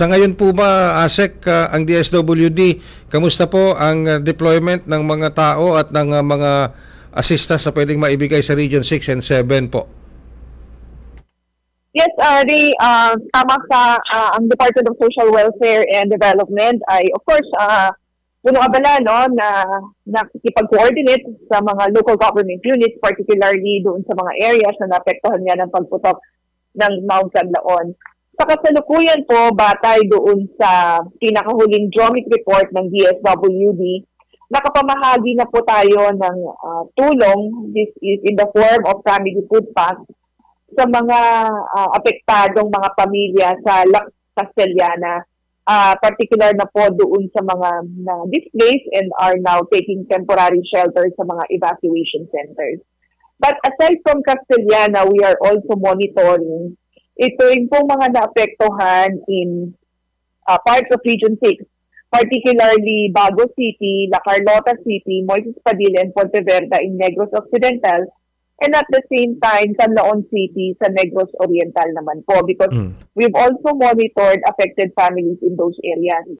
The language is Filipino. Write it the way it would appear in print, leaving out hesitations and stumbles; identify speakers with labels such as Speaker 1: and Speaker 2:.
Speaker 1: Sa ngayon po ba, ASEC, ang DSWD, kamusta po ang deployment ng mga tao at ng mga assistance na pwedeng maibigay sa Region 6 and 7 po?
Speaker 2: Yes, tama sa ang Department of Social Welfare and Development ay of course puno abala no na nakikipag-coordinate sa mga local government units, particularly doon sa mga areas na naapektuhan nga ng pagputok ng Mount Canlaon. Sa kasalukuyan po, batay doon sa pinakahuling geomic report ng DSWD, nakapamahagi na po tayo ng tulong. This is in the form of family food packs sa mga apektadong mga pamilya sa Lac Castellana, particular na po doon sa mga displaced and are now taking temporary shelter sa mga evacuation centers. But aside from Castellana, we are also monitoring ito rin pong mga naapektuhan in parts of Region 6, particularly Bago City, La Carlota City, Moises Padilla, and Pontevedra in Negros Occidental, and at the same time, Canlaon City sa Negros Oriental naman po, because we've also monitored affected families in those areas.